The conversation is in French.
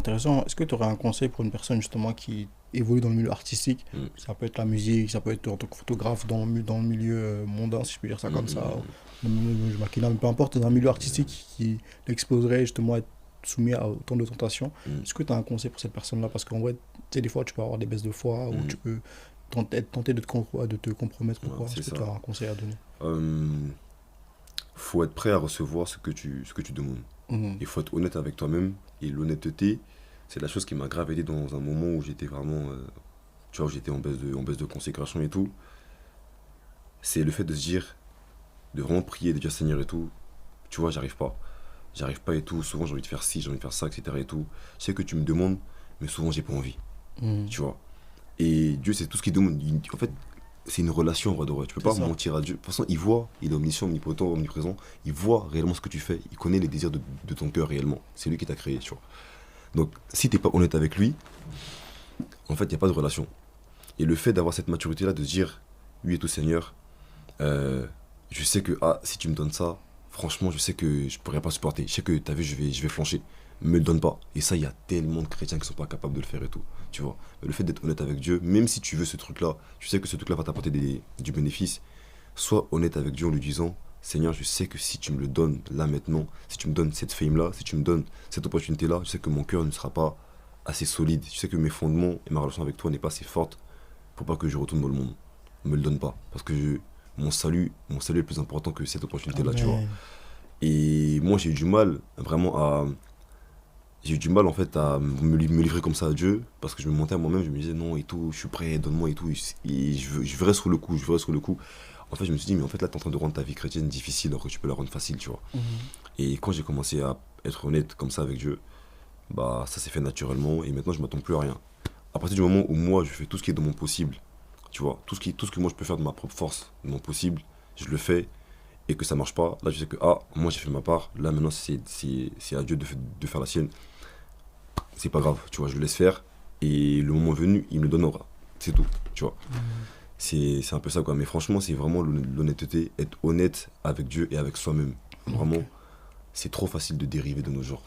intéressant. Est-ce que tu aurais un conseil pour une personne justement qui évolue dans le milieu artistique? Mm, Ça peut être la musique, ça peut être en tant que photographe dans le milieu mondain, si je peux dire ça mm, comme ça. mm, Je maquille, mais peu importe, dans un milieu artistique qui l'exposerait justement à être soumis à autant de tentations. mm, Est-ce que tu as un conseil pour cette personne-là? Parce qu'en vrai, tu sais, des fois, tu peux avoir des baisses de foi ou mm, tu peux être tenté de te compromettre ou ouais, quoi. c'est Est-ce que ça. tu as un conseil à donner? Euh, Faut être prêt à recevoir ce que tu demandes. Mhm. Il faut être honnête avec toi-même. Et l'honnêteté, c'est la chose qui m'a grave aidé dans un moment où j'étais vraiment, tu vois, où j'étais en baisse de consécration et tout. C'est le fait de se dire, de vraiment prier, de dire Seigneur et tout. Tu vois, j'arrive pas. J'arrive pas et tout. Souvent, j'ai envie de faire ci, j'ai envie de faire ça, etc. et tout. Je sais que tu me demandes, mais souvent, j'ai pas envie. Mhm. Tu vois. Et Dieu, c'est tout ce qu'il demande. En fait, c'est une relation, en vrai de vrai. Tu peux C'est pas ça. mentir à Dieu. De toute façon, il voit, il est omniscient, omnipotent, omniprésent. Il voit réellement ce que tu fais. Il connaît les désirs de ton cœur réellement. C'est lui qui t'a créé, tu vois. Donc, si t'es pas honnête avec lui, en fait, il n'y a pas de relation. Et le fait d'avoir cette maturité-là, de se dire, oui et tout Seigneur, euh, je sais que, ah, si tu me donnes ça, franchement, je sais que je pourrais pas supporter. Je sais que, t'as vu, je vais flancher. Me le donne pas. Et ça, il y a tellement de chrétiens qui sont pas capables de le faire et tout. Tu vois. Mais le fait d'être honnête avec Dieu, même si tu veux ce truc-là, tu sais que ce truc-là va t'apporter du bénéfice, sois honnête avec Dieu en lui disant, Seigneur, je sais que si tu me le donnes là maintenant, si tu me donnes cette fame-là, si tu me donnes cette opportunité-là, je sais que mon cœur ne sera pas assez solide. Je sais que mes fondements et ma relation avec toi n'est pas assez forte pour pas que je retourne dans le monde. Me le donne pas. Parce que mon salut est plus important que cette opportunité-là, tu vois. Amen. Et moi, j'ai eu du mal, vraiment, j'ai eu du mal, en fait, à me livrer comme ça à Dieu. Parce que je me mentais à moi-même, je me disais, non, et tout, je suis prêt, donne-moi et tout. Et je verrai sur le coup, je verrai sur le coup. En fait, je me suis dit, mais en fait, là, t'es en train de rendre ta vie chrétienne difficile alors que tu peux la rendre facile, tu vois. Mhm. Et quand j'ai commencé à être honnête comme ça avec Dieu, bah, ça s'est fait naturellement. Et maintenant, je m'attends plus à rien. À partir du moment où moi, je fais tout ce qui est de mon possible, tu vois, tout ce que moi je peux faire de ma propre force, de mon possible, je le fais et que ça marche pas, là je sais que ah, moi j'ai fait ma part, là maintenant c'est à Dieu de faire la sienne. C'est pas grave, tu vois, je le laisse faire et le moment venu, il me le donnera. C'est tout, tu vois. C'est un peu ça quoi, mais franchement, c'est vraiment l'honnêteté, être honnête avec Dieu et avec soi-même. Ok. Vraiment, c'est trop facile de dériver de nos jours.